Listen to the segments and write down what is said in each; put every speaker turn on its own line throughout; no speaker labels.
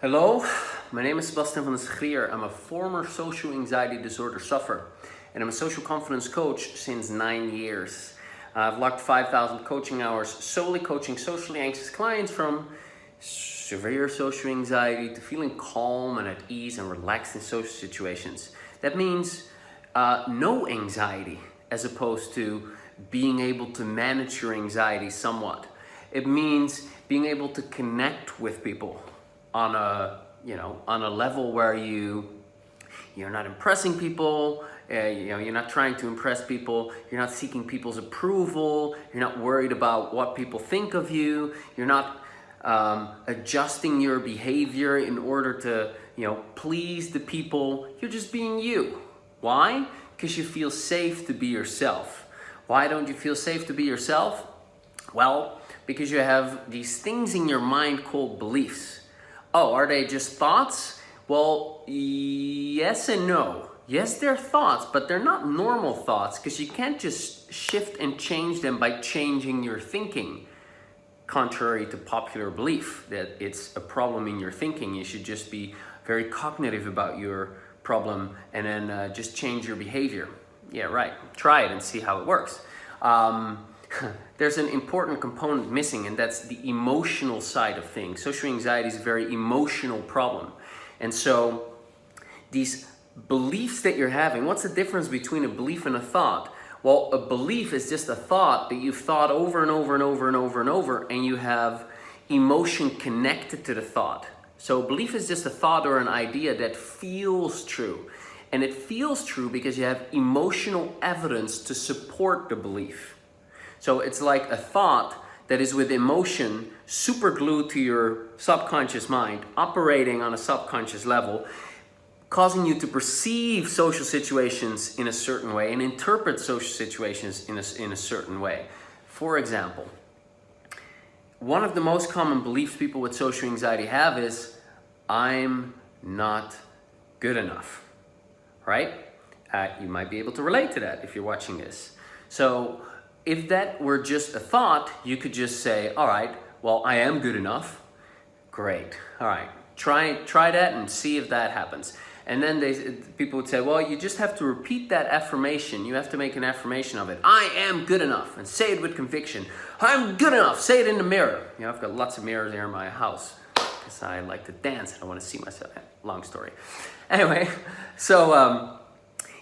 Hello, my name is Sebastian van der Schrier. I'm a former social anxiety disorder sufferer, and I'm a social confidence coach since 9 years. I've logged 5,000 coaching hours solely coaching socially anxious clients from severe social anxiety to feeling calm and at ease and relaxed in social situations. That means no anxiety, as opposed to being able to manage your anxiety somewhat. It means being able to connect with people on a level where you're not impressing people, you're not trying to impress people, you're not seeking people's approval, you're not worried about what people think of you, you're not adjusting your behavior in order to please the people. You're just being you. Why? Because you feel safe to be yourself. Why don't you feel safe to be yourself? Well, because you have these things in your mind called beliefs. Oh, are they just thoughts? Well, yes and no. Yes, they're thoughts, but they're not normal thoughts because you can't just shift and change them by changing your thinking. Contrary to popular belief that it's a problem in your thinking, you should just be very cognitive about your problem and then just change your behavior. Yeah, right. Try it and see how it works. There's an important component missing, and that's the emotional side of things. Social anxiety is a very emotional problem. And so these beliefs that you're having, what's the difference between a belief and a thought? Well, a belief is just a thought that you've thought over and over and over and over and over, and you have emotion connected to the thought. So belief is just a thought or an idea that feels true. And it feels true because you have emotional evidence to support the belief. So it's like a thought that is with emotion super glued to your subconscious mind, operating on a subconscious level, causing you to perceive social situations in a certain way and interpret social situations in a certain way. For example, one of the most common beliefs people with social anxiety have is, I'm not good enough, right? You might be able to relate to that if you're watching this. So if that were just a thought, you could just say, all right, well, I am good enough. Great. All right, try that and see if that happens. And then people would say, well, you just have to repeat that affirmation. You have to make an affirmation of it. I am good enough, and say it with conviction. I'm good enough. Say it in the mirror. I've got lots of mirrors here in my house because I like to dance. I don't want to see myself. Long story. Anyway, so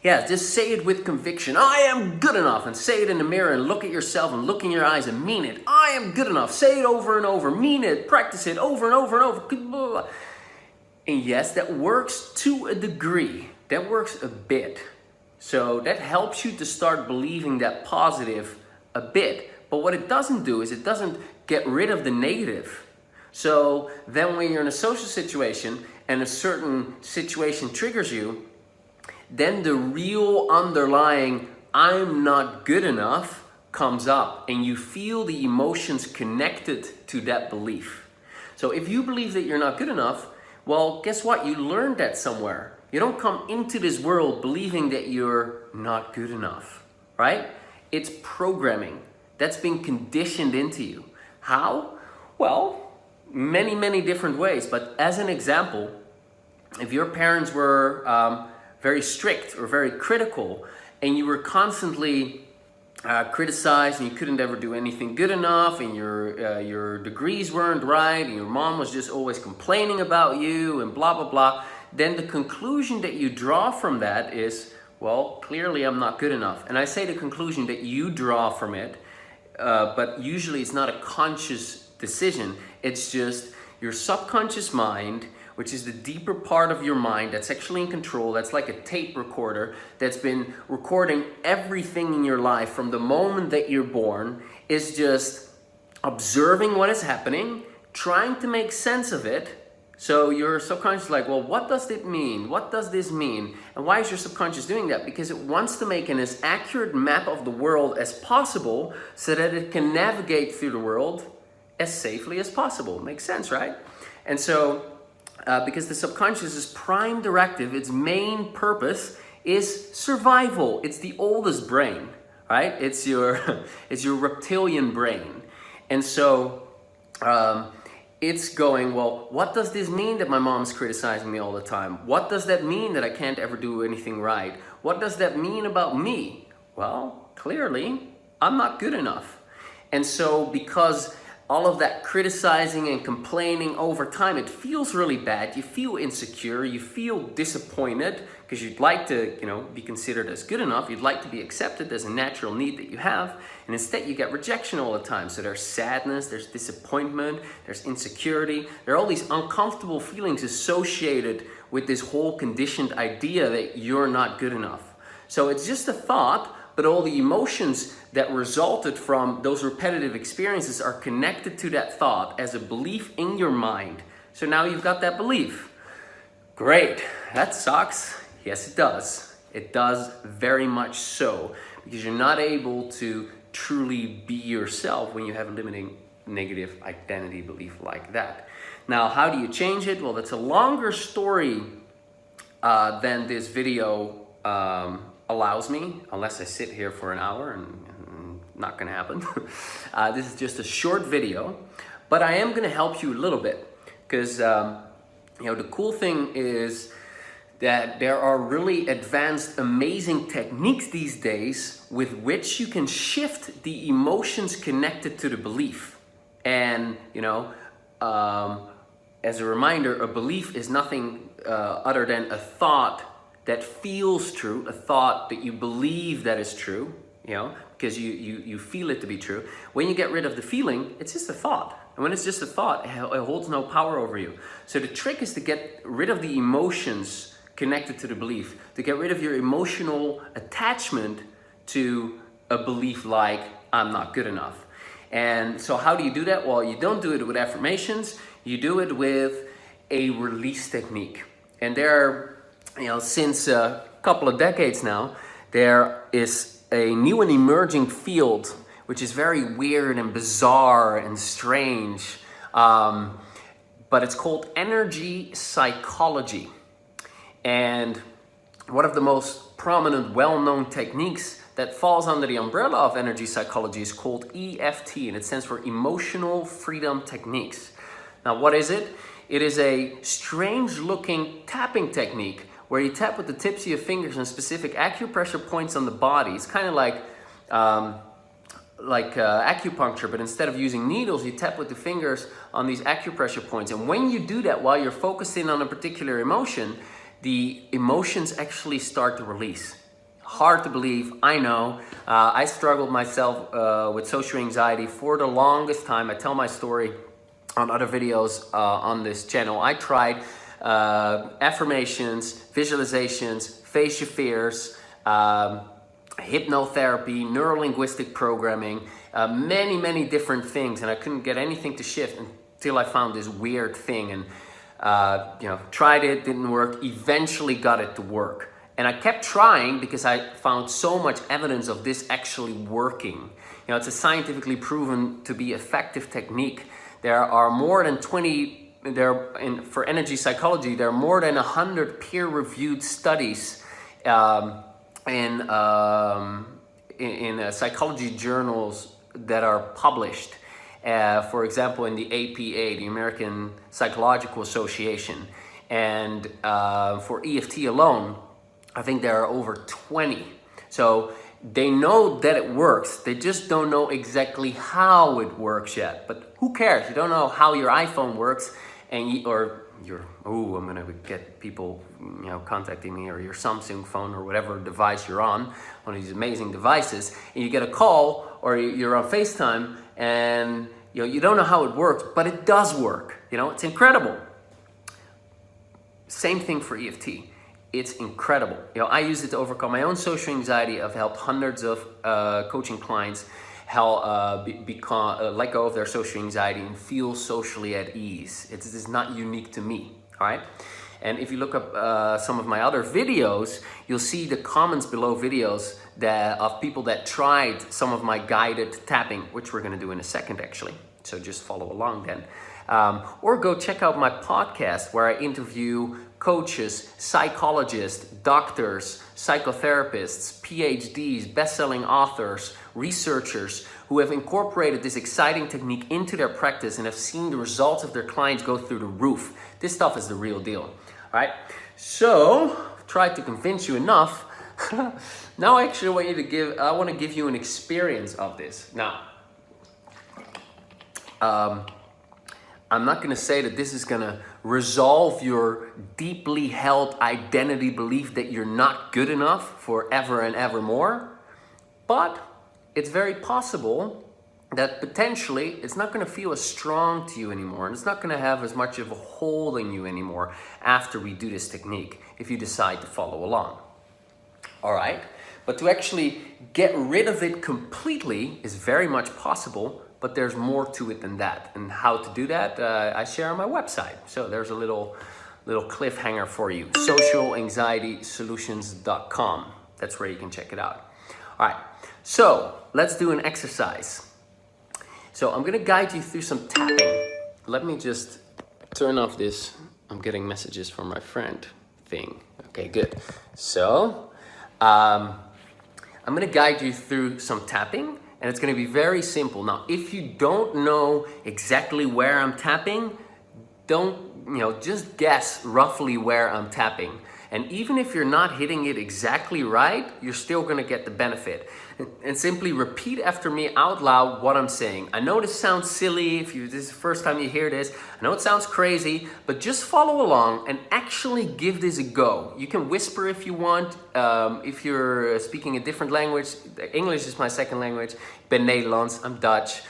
yeah, just say it with conviction. I am good enough, and say it in the mirror and look at yourself and look in your eyes and mean it. I am good enough. Say it over and over. Mean it. Practice it over and over and over. And yes, that works to a degree. That works a bit. So that helps you to start believing that positive a bit. But what it doesn't do is it doesn't get rid of the negative. So then when you're in a social situation and a certain situation triggers you, then the real underlying I'm not good enough comes up, and you feel the emotions connected to that belief. So if you believe that you're not good enough, well, guess what? You learned that somewhere. You don't come into this world believing that you're not good enough, right? It's programming. That's been conditioned into you. How? Well, many, many different ways. But as an example, if your parents were very strict or very critical, and you were constantly criticized, and you couldn't ever do anything good enough, and your degrees weren't right, and your mom was just always complaining about you, and blah, blah, blah, then the conclusion that you draw from that is, well, clearly I'm not good enough. And I say the conclusion that you draw from it, but usually it's not a conscious decision. It's just your subconscious mind, which is the deeper part of your mind that's actually in control. That's like a tape recorder that's been recording everything in your life from the moment that you're born, is just observing what is happening, trying to make sense of it. So your subconscious is like, well, what does it mean? What does this mean? And why is your subconscious doing that? Because it wants to make an as accurate map of the world as possible so that it can navigate through the world as safely as possible. Makes sense, right? And so because the subconscious's prime directive, its main purpose is survival. It's the oldest brain, right? It's your reptilian brain. And so it's going, well, what does this mean that my mom's criticizing me all the time? What does that mean that I can't ever do anything right? What does that mean about me? Well, clearly, I'm not good enough. And so because all of that criticizing and complaining over time, it feels really bad. You feel insecure, you feel disappointed because you'd like to, be considered as good enough. You'd like to be accepted as a natural need that you have. And instead you get rejection all the time. So there's sadness, there's disappointment, there's insecurity. There are all these uncomfortable feelings associated with this whole conditioned idea that you're not good enough. So it's just a thought, but all the emotions that resulted from those repetitive experiences are connected to that thought as a belief in your mind. So now you've got that belief. Great, that sucks. Yes, it does. It does very much so, because you're not able to truly be yourself when you have a limiting negative identity belief like that. Now, how do you change it? Well, that's a longer story than this video allows me, unless I sit here for an hour, and not gonna happen. This is just a short video, but I am gonna help you a little bit, because the cool thing is that there are really advanced, amazing techniques these days with which you can shift the emotions connected to the belief. And as a reminder, a belief is nothing other than a thought that feels true, a thought that you believe that is true, because you feel it to be true. When you get rid of the feeling, it's just a thought. And when it's just a thought, it holds no power over you. So the trick is to get rid of the emotions connected to the belief, to get rid of your emotional attachment to a belief like, I'm not good enough. And so how do you do that? Well, you don't do it with affirmations, you do it with a release technique. And there are, since a couple of decades now, there is a new and emerging field which is very weird and bizarre and strange, but it's called energy psychology. And one of the most prominent, well-known techniques that falls under the umbrella of energy psychology is called EFT, and it stands for Emotional Freedom Techniques. Now, what is it? It is a strange-looking tapping technique where you tap with the tips of your fingers on specific acupressure points on the body. It's kind of like acupuncture, but instead of using needles, you tap with the fingers on these acupressure points. And when you do that while you're focusing on a particular emotion, the emotions actually start to release. Hard to believe, I know. I struggled myself with social anxiety for the longest time. I tell my story on other videos on this channel. I tried affirmations, visualizations, face your fears, hypnotherapy, neuro-linguistic programming, many different things, and I couldn't get anything to shift until I found this weird thing, and tried it, didn't work, eventually got it to work. And I kept trying because I found so much evidence of this actually working. It's a scientifically proven to be effective technique. There are more than 20, for energy psychology, there are more than 100 peer-reviewed studies in psychology journals that are published. For example, in the APA, the American Psychological Association. And for EFT alone, I think there are over 20. So they know that it works. They just don't know exactly how it works yet. But who cares? You don't know how your iPhone works, I'm gonna get people contacting me, or your Samsung phone, or whatever device you're on, one of these amazing devices, and you get a call, or you're on FaceTime, and you don't know how it works, but it does work. It's incredible. Same thing for EFT. It's incredible. I use it to overcome my own social anxiety. I've helped hundreds of coaching clients let go of their social anxiety and feel socially at ease. It's not unique to me, all right? And if you look up some of my other videos, you'll see the comments below videos of people that tried some of my guided tapping, which we're gonna do in a second, actually. So just follow along then. Or go check out my podcast where I interview coaches, psychologists, doctors, psychotherapists, PhDs, best-selling authors, researchers who have incorporated this exciting technique into their practice and have seen the results of their clients go through the roof. This stuff is the real deal. All right. So I've tried to convince you enough. Now I actually want to give you an experience of this. Now, I'm not going to say that this is going to resolve your deeply held identity belief that you're not good enough forever and ever more, but it's very possible that potentially it's not going to feel as strong to you anymore, and it's not going to have as much of a hold on you anymore after we do this technique, if you decide to follow along. All right, but to actually get rid of it completely is very much possible, but there's more to it than that. And how to do that, I share on my website. So there's a little cliffhanger for you, socialanxietysolutions.com. That's where you can check it out. All right, so let's do an exercise. So I'm gonna guide you through some tapping. Let me just turn off this "I'm getting messages from my friend" thing. Okay, good. So I'm gonna guide you through some tapping, and it's gonna be very simple. Now, if you don't know exactly where I'm tapping, just guess roughly where I'm tapping. And even if you're not hitting it exactly right, you're still gonna get the benefit. And simply repeat after me out loud what I'm saying. I know this sounds silly this is the first time you hear this. I know it sounds crazy, but just follow along and actually give this a go. You can whisper if you want. If you're speaking a different language, English is my second language. Ik ben Nederlands, I'm Dutch.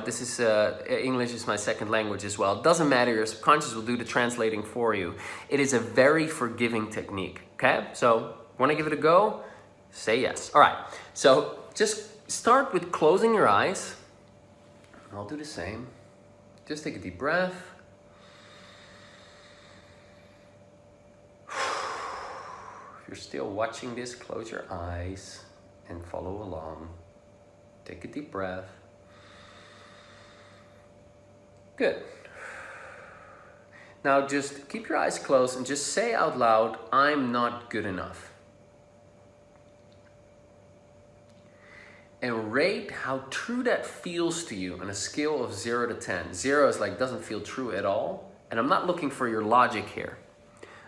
This is English is my second language as well. It doesn't matter, your subconscious will do the translating for you. It is a very forgiving technique, okay? So, want to give it a go? Say yes. All right, so just start with closing your eyes. I'll do the same. Just take a deep breath. If you're still watching this, close your eyes and follow along. Take a deep breath. Good. Now just keep your eyes closed and just say out loud, "I'm not good enough." And rate how true that feels to you on a scale of 0 to 10. 0 is like doesn't feel true at all. And I'm not looking for your logic here.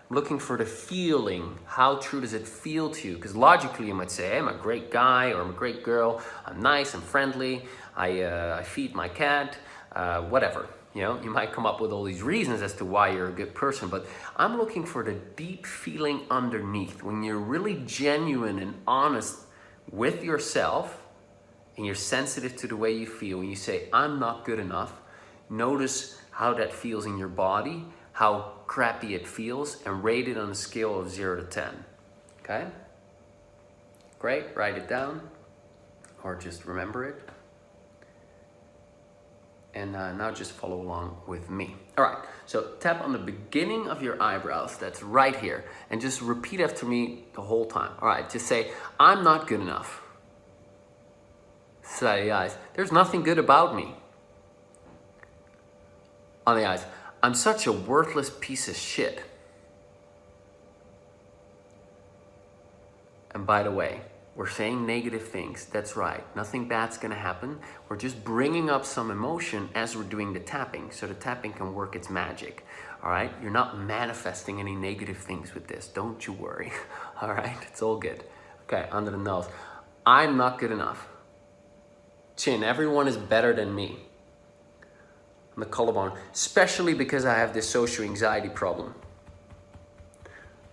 I'm looking for the feeling. How true does it feel to you? Because logically you might say, "Hey, I'm a great guy," or "I'm a great girl. I'm nice, I'm friendly. I feed my cat." Whatever, you might come up with all these reasons as to why you're a good person, but I'm looking for the deep feeling underneath when you're really genuine and honest with yourself and you're sensitive to the way you feel. When you say, "I'm not good enough," notice how that feels in your body, how crappy it feels, and rate it on a scale of 0 to 10. Okay? Great, write it down or just remember it. And now just follow along with me. All right, so tap on the beginning of your eyebrows, that's right here, and just repeat after me the whole time. All right, just say, "I'm not good enough." Side of the eyes, "There's nothing good about me." On the eyes, "I'm such a worthless piece of shit." And by the way, we're saying negative things. That's right. Nothing bad's gonna happen. We're just bringing up some emotion as we're doing the tapping, so the tapping can work its magic. All right? You're not manifesting any negative things with this. Don't you worry. All right? It's all good. Okay, under the nose. "I'm not good enough." Chin, "Everyone is better than me." On the collarbone, "Especially because I have this social anxiety problem."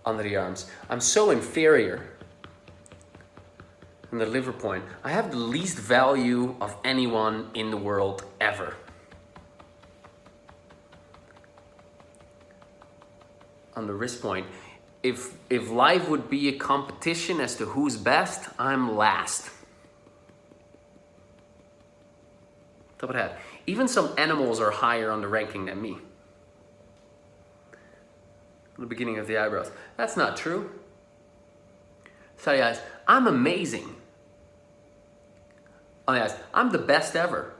Under the arms, "I'm so inferior." And the liver point, "I have the least value of anyone in the world ever." On the wrist point, if life would be a competition as to who's best, I'm last." Top of the head, "Even some animals are higher on the ranking than me." The beginning of the eyebrows, "That's not true." Side of the eyes, "I'm amazing." On the eyes, "I'm the best ever."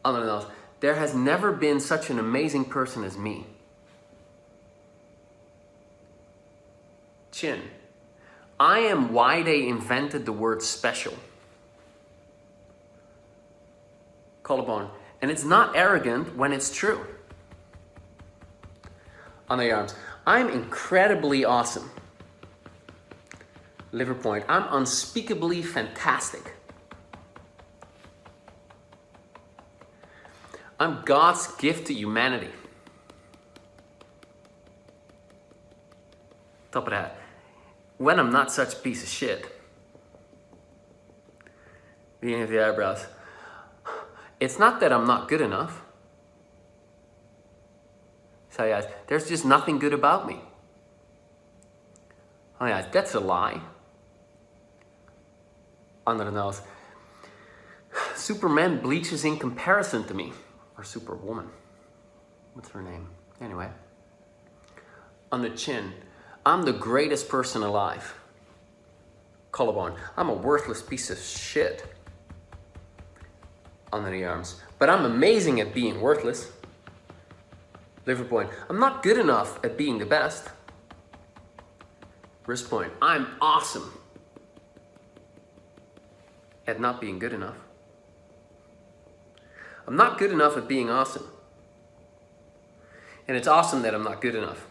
On the nose, "There has never been such an amazing person as me." Chin, "I am why they invented the word special." collarbone. And it's not arrogant when it's true. Under the arms. I'm incredibly awesome. Liver point. I'm unspeakably fantastic. I'm God's gift to humanity. Top of that. When I'm not such a piece of shit. Beginning of the eyebrows. It's not that I'm not good enough. So yeah, there's just nothing good about me. Oh yeah, that's a lie. Under the nose. Superman bleaches in comparison to me. Or Superwoman. What's her name? Anyway. On the chin. I'm the greatest person alive. Collarbone. I'm a worthless piece of shit. Under the arms. But I'm amazing at being worthless. Liver point. I'm not good enough at being the best. Wrist point. I'm awesome at not being good enough. I'm not good enough at being awesome. And it's awesome that I'm not good enough.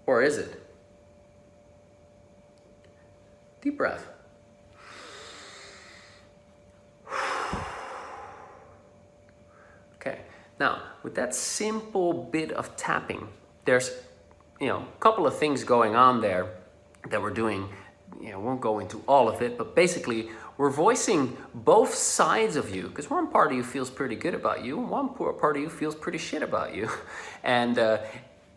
Or is it? Deep breath. Okay, now with that simple bit of tapping, there's a couple of things going on there that we're doing. Won't go into all of it, but basically we're voicing both sides of you, because one part of you feels pretty good about you, and one part of you feels pretty shit about you. And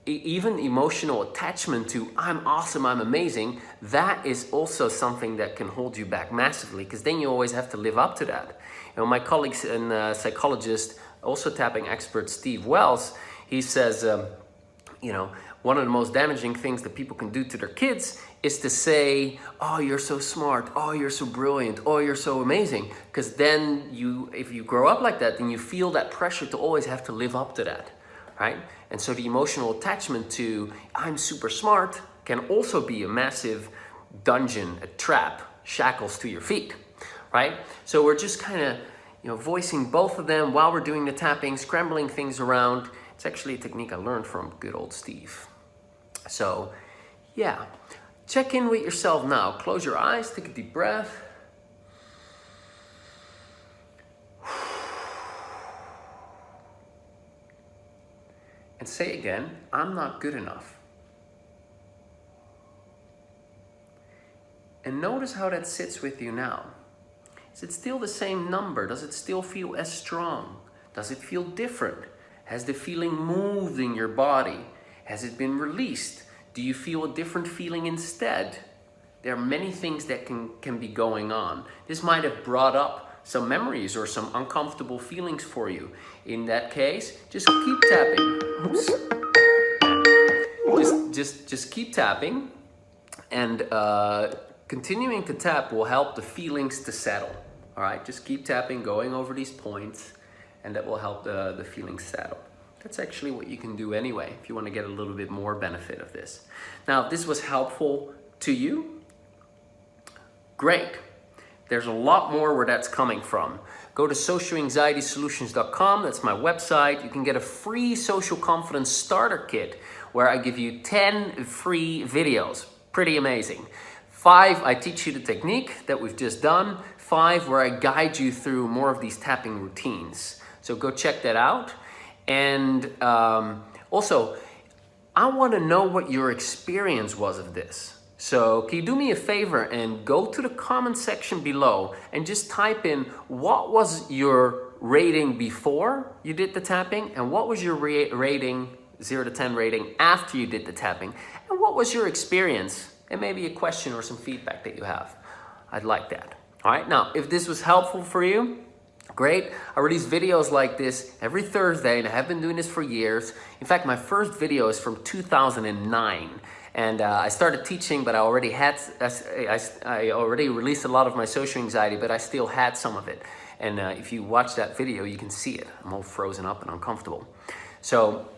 even emotional attachment to I'm awesome, I'm amazing, that is also something that can hold you back massively, because then you always have to live up to that. My colleague and psychologist, also tapping expert, Steve Wells, he says, one of the most damaging things that people can do to their kids is to say, oh, you're so smart, oh, you're so brilliant, oh, you're so amazing. Because then if you grow up like that, then you feel that pressure to always have to live up to that, right? And so the emotional attachment to I'm super smart can also be a massive dungeon, a trap, shackles to your feet, right? So we're just kind of, voicing both of them while we're doing the tapping, scrambling things around. It's actually a technique I learned from good old Steve. So, yeah, check in with yourself now. Close your eyes, take a deep breath. And say again, I'm not good enough. And notice how that sits with you now. Is it still the same number? Does it still feel as strong? Does it feel different? Has the feeling moved in your body? Has it been released? Do you feel a different feeling instead? There are many things that can be going on. This might have brought up some memories or some uncomfortable feelings for you. In that case, just keep tapping. Oops. Just keep tapping, and continuing to tap will help the feelings to settle. All right, just keep tapping, going over these points, and that will help the feelings settle. That's actually what you can do anyway, if you want to get a little bit more benefit of this. Now, if this was helpful to you, great. There's a lot more where that's coming from. Go to socialanxietysolutions.com, that's my website. You can get a free social confidence starter kit where I give you 10 free videos. Pretty amazing. 5, I teach you the technique that we've just done. 5, where I guide you through more of these tapping routines. So go check that out. And also, I want to know what your experience was of this. So can you do me a favor and go to the comment section below and just type in what was your rating before you did the tapping, and what was your rating, 0 to 10 rating, after you did the tapping, and what was your experience, and maybe a question or some feedback that you have. I'd like that. All right, now if this was helpful for you, great. I release videos like this every Thursday, and I have been doing this for years. In fact, my first video is from 2009. And I started teaching, but I already released a lot of my social anxiety, but I still had some of it. And if you watch that video, you can see it. I'm all frozen up and uncomfortable. So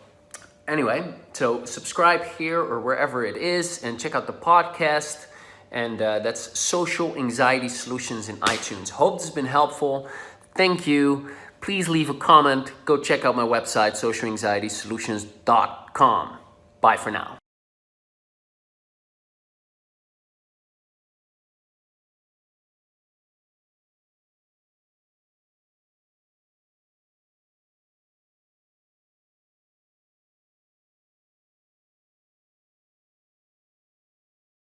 anyway, so subscribe here or wherever it is, and check out the podcast. And that's Social Anxiety Solutions in iTunes. Hope this has been helpful. Thank you. Please leave a comment. Go check out my website, socialanxietysolutions.com. Bye for now.